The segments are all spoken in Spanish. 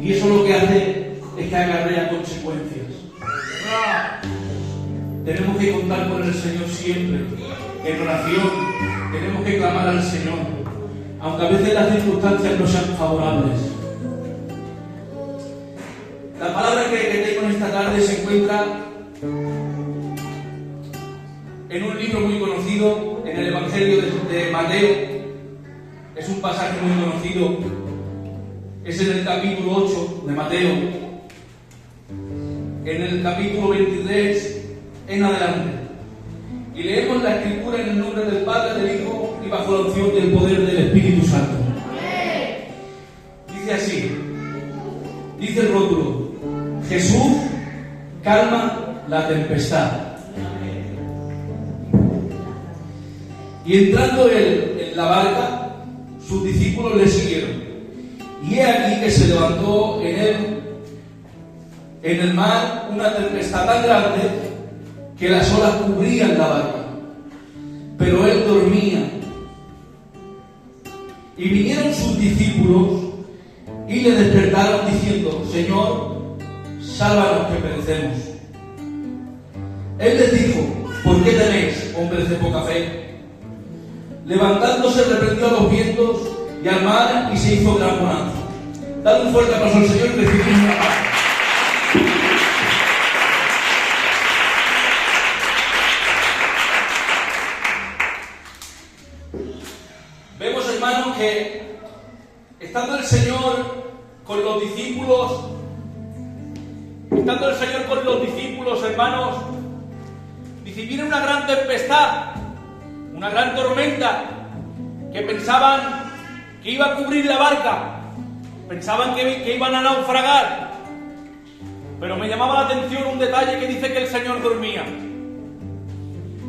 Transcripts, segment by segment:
Y eso lo que hace es que acarrea consecuencias. Tenemos que contar con el Señor siempre, en oración, tenemos que clamar al Señor, aunque a veces las circunstancias no sean favorables. La palabra que tengo en esta tarde se encuentra en un libro muy conocido, en el Evangelio de Mateo. Es un pasaje muy conocido, es en el capítulo 8 de Mateo, en el capítulo 23 en adelante. Y leemos la escritura en el nombre del Padre, del Hijo y bajo la unción del poder del Espíritu Santo. Dice así, dice el rótulo: Jesús calma la tempestad. Y entrando él en la barca, sus discípulos le siguieron. Y he aquí que se levantó en el mar una tempestad tan grande que las olas cubrían la barca, pero él dormía. Y vinieron sus discípulos y le despertaron diciendo: Señor, sálvanos que perecemos. Él les dijo: ¿por qué tenéis, hombres de poca fe? Levantándose reprendió a los vientos y al mar y se hizo gran bonanza. Dad un fuerte aplauso al Señor y recibimos una paz. Vemos, hermanos, que estando el Señor con los discípulos, hermanos, dice, viene una gran tempestad, una gran tormenta, que pensaban que iba a cubrir la barca, pensaban que iban a naufragar. Pero me llamaba la atención un detalle que dice que el Señor dormía.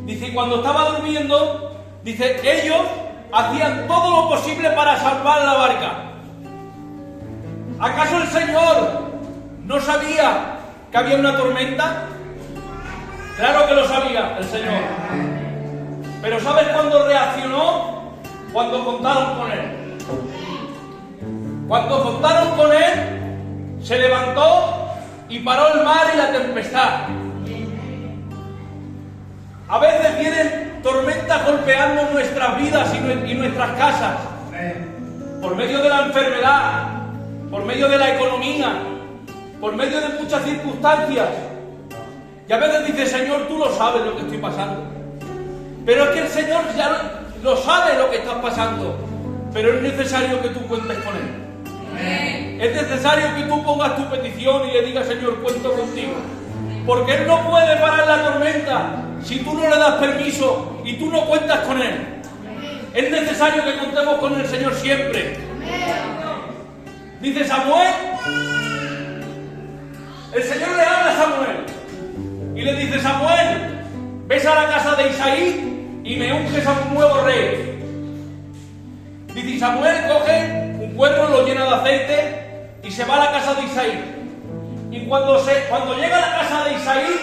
Dice, y cuando estaba durmiendo, dice, ellos hacían todo lo posible para salvar la barca. ¿Acaso el Señor no sabía que había una tormenta? Claro que lo sabía el Señor. Pero ¿sabes cuándo reaccionó? Cuando contaron con Él. Cuando contaron con Él, se levantó y paró el mar y la tempestad. A veces vienen tormentas golpeando nuestras vidas y nuestras casas, por medio de la enfermedad, por medio de la economía, por medio de muchas circunstancias. Y a veces dice, Señor, tú lo sabes lo que estoy pasando. Pero es que el Señor ya lo sabe lo que estás pasando. Pero es necesario que tú cuentes con Él. Es necesario que tú pongas tu petición y le digas, Señor, cuento contigo. Porque Él no puede parar la tormenta si tú no le das permiso y tú no cuentas con Él. Es necesario que contemos con el Señor siempre. Dice Samuel, el Señor le habla a Samuel y le dice, Samuel, ves a la casa de Isaí y me unges a un nuevo rey. Dice, Samuel coge un cuerno, lo llena de aceite y se va a la casa de Isaí. Y cuando llega a la casa de Isaí,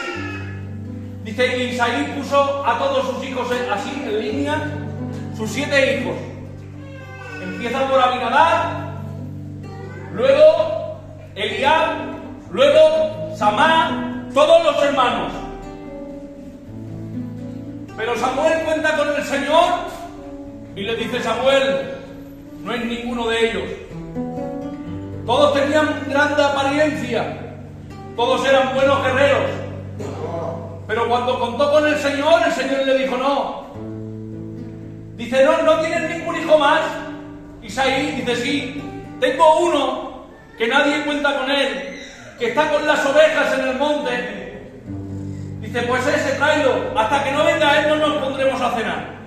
dice que Isaí puso a todos sus hijos así en línea, sus 7 hijos. Empieza por Abinadab, luego Eliab, luego Samá, todos los hermanos. Pero Samuel cuenta con el Señor y le dice, Samuel, no es ninguno de ellos. Todos tenían grande apariencia, todos eran buenos guerreros. Pero cuando contó con el Señor le dijo, no. Dice, no tienes ningún hijo más. Isaí dice, sí, tengo uno que nadie cuenta con él, que está con las ovejas en el monte. Dice, pues ese tráelo, hasta que no venga él no nos pondremos a cenar.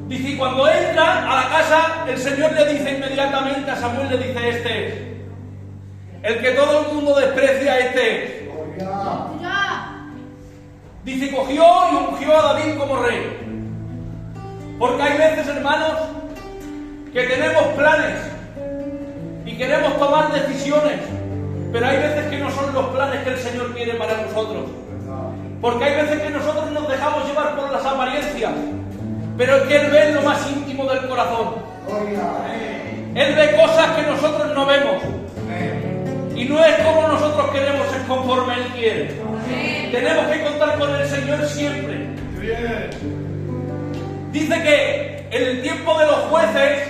Dice, y cuando entra a la casa, el Señor le dice inmediatamente a Samuel, le dice, este es. El que todo el mundo desprecia, este es. Dice, cogió y ungió a David como rey. Porque hay veces, hermanos, que tenemos planes y queremos tomar decisiones, pero hay veces que no son los planes que el Señor quiere para nosotros. Porque hay veces que nosotros nos dejamos llevar por las apariencias, pero es que Él ve lo más íntimo del corazón. Él ve cosas que nosotros no vemos. quiere. Tenemos que contar con el Señor siempre. Dice que en el tiempo de los jueces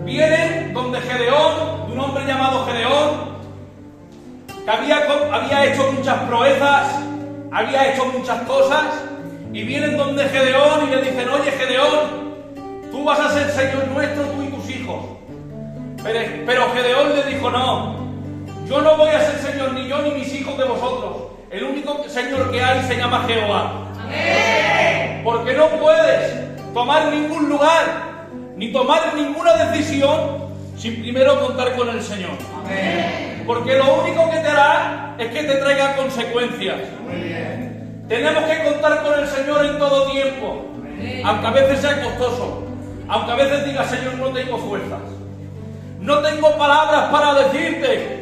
vienen donde Gedeón, de un hombre llamado Gedeón, que había hecho muchas proezas, había hecho muchas cosas, y vienen donde Gedeón y le dicen: oye Gedeón, tú vas a ser Señor nuestro, tú y tus hijos. Pero Gedeón le dijo: no, yo no voy a ser Señor, ni yo ni mis hijos de vosotros. El único Señor que hay se llama Jehová. Amén. Porque no puedes tomar ningún lugar ni tomar ninguna decisión sin primero contar con el Señor. Amén. Porque lo único que te hará es que te traiga consecuencias. Muy bien. Tenemos que contar con el Señor en todo tiempo. Amén. Aunque a veces sea costoso, aunque a veces digas: Señor, no tengo fuerzas, no tengo palabras para decirte.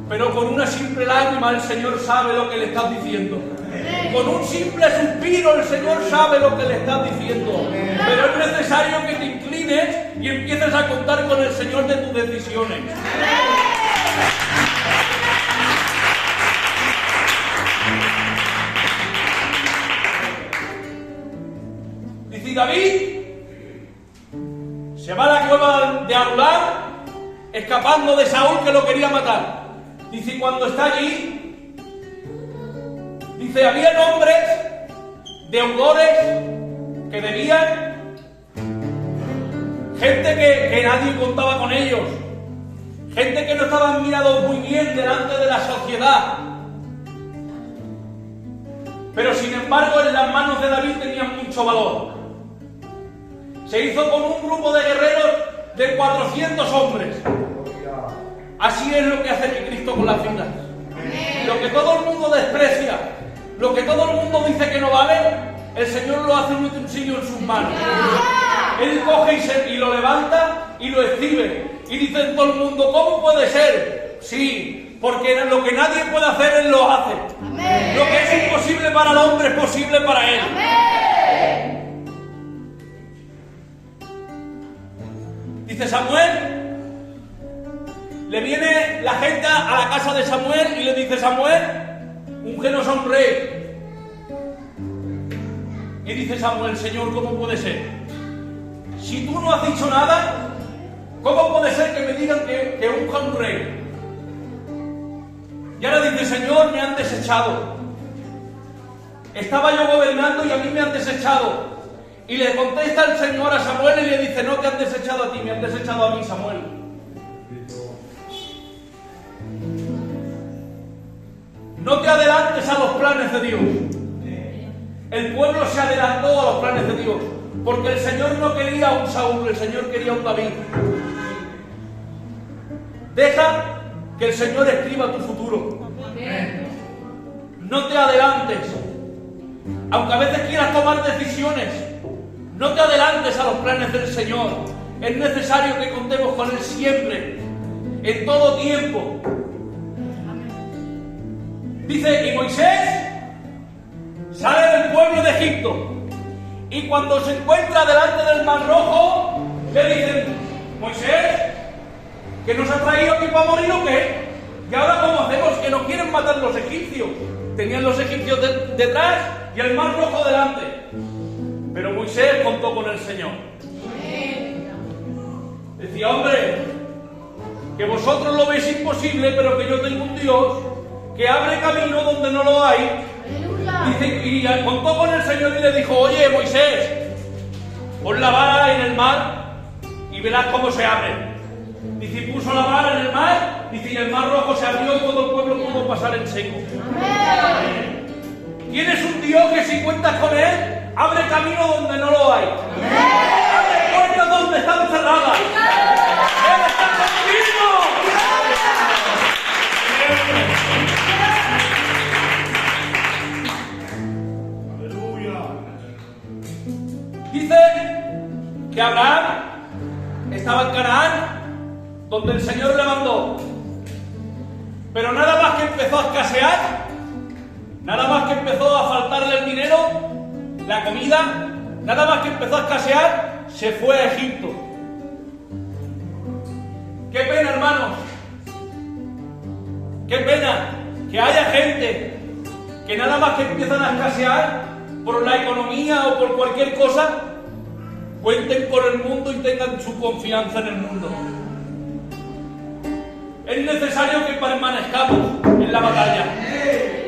Pero con una simple lágrima el Señor sabe lo que le estás diciendo. Con un simple suspiro el Señor sabe lo que le estás diciendo. Pero es necesario que te inclines y empieces a contar con el Señor de tus decisiones. Dice David, se va a la cueva de Adulam, escapando de Saúl que lo quería matar. Dice, cuando está allí, dice, había hombres deudores que debían, gente que nadie contaba con ellos, gente que no estaban mirados muy bien delante de la sociedad. Pero sin embargo, en las manos de David tenían mucho valor. Se hizo con un grupo de guerreros de 400 hombres. Así es lo que hace Cristo con las vidas. Lo que todo el mundo desprecia, lo que todo el mundo dice que no vale, el Señor lo hace un utensilio en sus manos. Él coge y lo levanta y lo exhibe. Y dice en todo el mundo: ¿cómo puede ser? Sí, porque lo que nadie puede hacer, Él lo hace. Lo que es imposible para el hombre es posible para Él. Dice Samuel, le viene la gente a la casa de Samuel y le dice: Samuel, úngenos a un rey. Y dice Samuel: Señor, ¿cómo puede ser? Si tú no has dicho nada, ¿cómo puede ser que me digan que unja un rey? Y ahora dice: Señor, me han desechado. Estaba yo gobernando y a mí me han desechado. Y le contesta el Señor a Samuel y le dice: no te han desechado a ti, me han desechado a mí, Samuel. No te adelantes a los planes de Dios. El pueblo se adelantó a los planes de Dios, porque el Señor no quería un Saúl, el Señor quería un David. Deja que el Señor escriba tu futuro. No te adelantes. Aunque a veces quieras tomar decisiones, no te adelantes a los planes del Señor. Es necesario que contemos con Él siempre, en todo tiempo. Dice, y Moisés sale del pueblo de Egipto, y cuando se encuentra delante del Mar Rojo, le dicen: Moisés, ¿que nos ha traído aquí para morir o qué? ¿Y ahora cómo hacemos? Que nos quieren matar los egipcios. Tenían los egipcios detrás y el Mar Rojo delante. Pero Moisés contó con el Señor. Decía: hombre, que vosotros lo veis imposible, pero que yo tengo un Dios que abre camino donde no lo hay. Dice, y contó con el Señor y le dijo: oye, Moisés, pon la vara en el mar y verás cómo se abre. Dice, y puso la vara en el mar, dice, y el Mar Rojo se abrió y todo el pueblo pudo pasar en seco. Tienes un Dios que, si cuentas con Él, abre camino donde no lo hay. Abre puertas donde están cerradas. Él está contigo. Dice que Abraham estaba en Canaán, donde el Señor le mandó. Pero nada más que empezó a escasear, nada más que empezó a faltarle el dinero, la comida, nada más que empezó a escasear, se fue a Egipto. Qué pena, hermanos. Qué pena que haya gente que nada más que empiezan a escasear por la economía o por cualquier cosa, cuenten por el mundo y tengan su confianza en el mundo. Es necesario que permanezcamos en la batalla.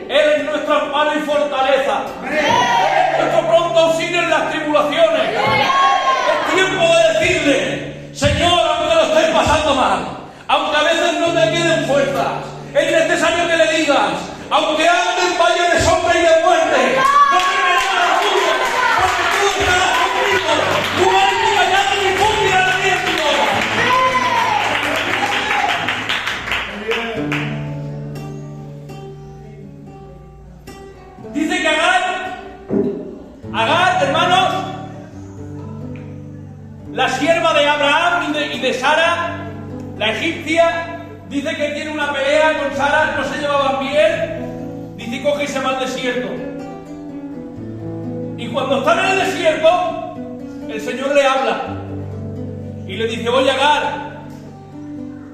Él es nuestro amparo y fortaleza. Nuestro pronto auxilio en las tribulaciones. Es tiempo de decirle: Señor, aunque lo estés pasando mal, aunque a veces no te queden fuerzas, es necesario que le digas: aunque ande en valle de sombra y de muerte, no temeré nada tuyo, porque tú estarás conmigo. Tu alma y callado y cumbia al viento. Dice que Agar, hermanos, la sierva de Abraham y de Sara, la egipcia, dice que tiene una pelea con Sara, no se llevaban bien, dice que coge y se va al desierto. Y cuando están en el desierto, el Señor le habla y le dice: oye, Agar,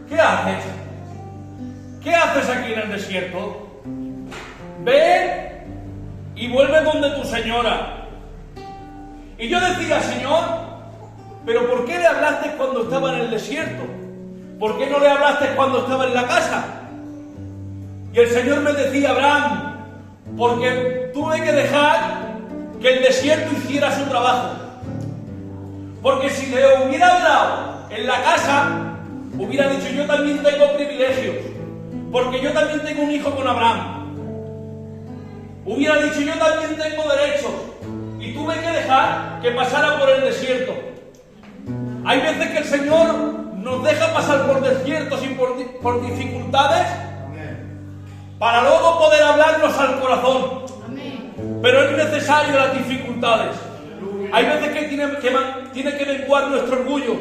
¿qué haces? ¿Qué haces aquí en el desierto? Ve y vuelve donde tu señora. Y yo decía: Señor, ¿pero por qué le hablaste cuando estaba en el desierto? ¿Por qué no le hablaste cuando estaba en la casa? Y el Señor me decía: Abraham, porque tuve que dejar que el desierto hiciera su trabajo. Porque si le hubiera hablado en la casa, hubiera dicho: yo también tengo privilegios, porque yo también tengo un hijo con Abraham. Hubiera dicho: yo también tengo derechos, y tuve que dejar que pasara por el desierto. Hay veces que el Señor nos deja pasar por desiertos y por dificultades para luego poder hablarnos al corazón. Pero es necesario las dificultades. Hay veces que tiene que menguar nuestro orgullo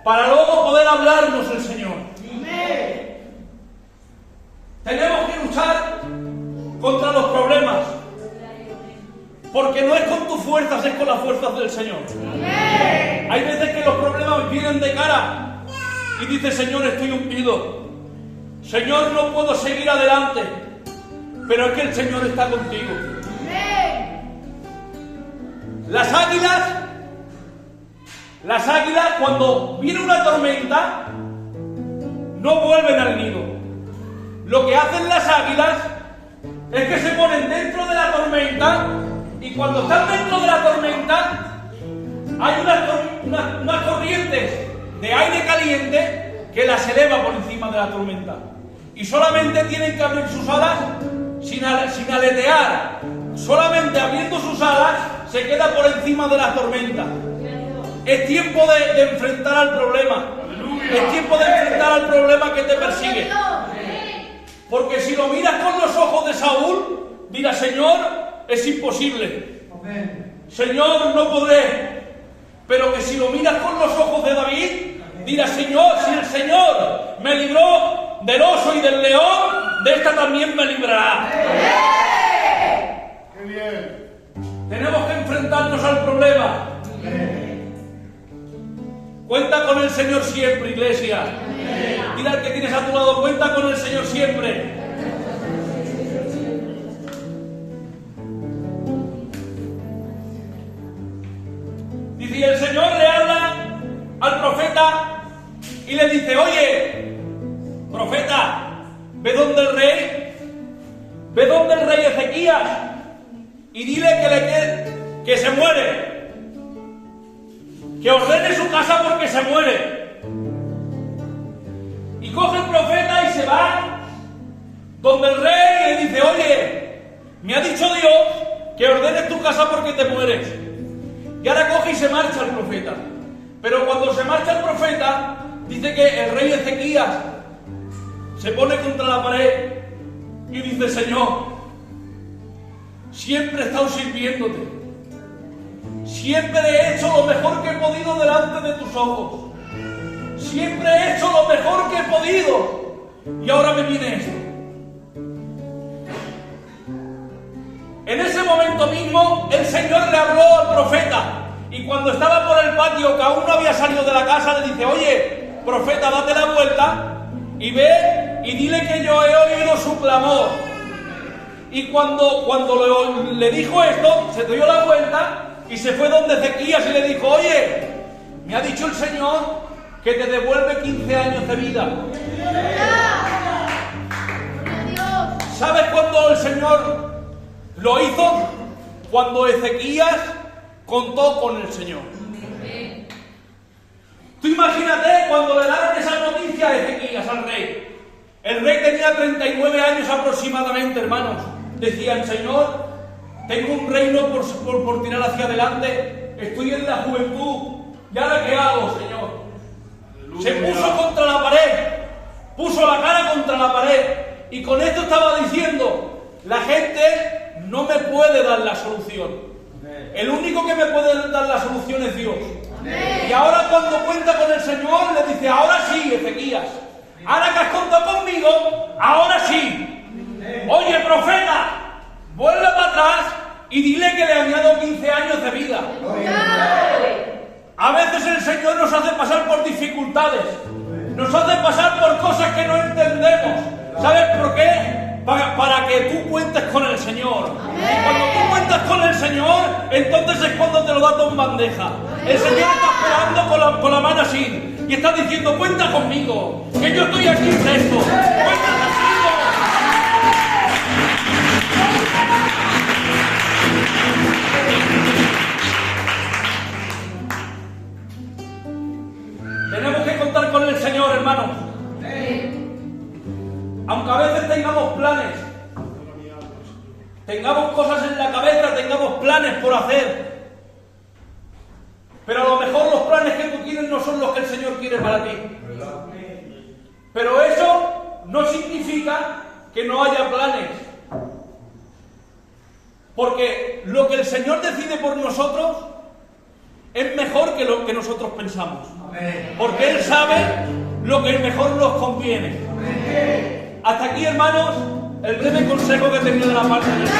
para luego poder hablarnos el Señor. Tenemos que luchar contra los problemas, porque no es con tus fuerzas, es con las fuerzas del Señor. Hay veces que los problemas vienen de cara y dices: Señor, estoy hundido, Señor, no puedo seguir adelante, pero es que el Señor está contigo. Las águilas cuando viene una tormenta no vuelven al nido. Lo que hacen las águilas es que se ponen dentro de la tormenta, y cuando están dentro de la tormenta hay unas corrientes de aire caliente que las eleva por encima de la tormenta, y solamente tienen que abrir sus alas sin aletear. Solamente abriendo sus alas se queda por encima de la tormenta. Es tiempo de enfrentar al problema. Es tiempo de enfrentar al problema que te persigue. Porque si lo miras con los ojos de Saúl, dirás: Señor, es imposible. Señor, no podré. Pero que si lo miras con los ojos de David, dirás: Señor, si el Señor me libró del oso y del león, de esta también me librará. ¡Qué bien! Tenemos que enfrentarnos al problema. Cuenta con el Señor siempre, iglesia. Dile al que tienes a tu lado: cuenta con el Señor siempre. Dice: y el Señor le habla al profeta y le dice: oye, profeta, ve donde el rey Ezequías y dile que se muere, que ordene su casa porque se muere. Y coge el profeta y se va donde el rey y le dice: oye, me ha dicho Dios que ordenes tu casa porque te mueres. Y ahora coge y se marcha el profeta. Pero cuando se marcha el profeta, dice que el rey Ezequías se pone contra la pared y dice: Señor, siempre he estado sirviéndote, siempre he hecho lo mejor que he podido delante de tus ojos, siempre he hecho lo mejor que he podido, y ahora me viene esto. En ese momento mismo el Señor le habló al profeta, y cuando estaba por el patio, que aún no había salido de la casa, le dice: oye, profeta, date la vuelta y ve y dile que yo he oído su clamor. Y cuando le dijo esto, se dio la vuelta y se fue donde Ezequías y le dijo: oye, me ha dicho el Señor que te devuelve 15 años de vida. ¿Sabes cuándo el Señor lo hizo? Cuando Ezequías contó con el Señor. Tú imagínate cuando le dieron esa noticia a Ezequías, al rey. El rey tenía 39 años aproximadamente, hermanos. Decían: Señor, tengo un reino por tirar hacia adelante, estoy en la juventud, ¿y ahora qué hago, Señor? Se puso contra la pared, puso la cara contra la pared, y con esto estaba diciendo: la gente no me puede dar la solución. El único que me puede dar la solución es Dios. Y ahora cuando cuenta con el Señor, le dice: ahora sí, Ezequías, ahora que has contado conmigo, ahora sí. Oye, profeta, vuelve para atrás y dile que le añado 15 años de vida. A veces el Señor nos hace pasar por dificultades, nos hace pasar por cosas que no entendemos. ¿Sabes por qué? Para que tú cuentes con el Señor. Y cuando tú cuentas con el Señor, entonces es cuando te lo da todo en bandeja. El Señor está esperando con la mano así y está diciendo: cuenta conmigo, que yo estoy aquí presto. Cuenta conmigo. Tenemos que contar con el Señor, hermanos. Aunque a veces tengamos planes, tengamos cosas en la cabeza, tengamos planes por hacer, pero a lo mejor los planes que tú tienes no son los que el Señor quiere para ti. Pero eso no significa que no haya planes, porque lo que el Señor decide por nosotros es mejor que lo que nosotros pensamos, porque Él sabe lo que mejor nos conviene. Hasta aquí, hermanos, el breve consejo que he tenido de la parte de Dios.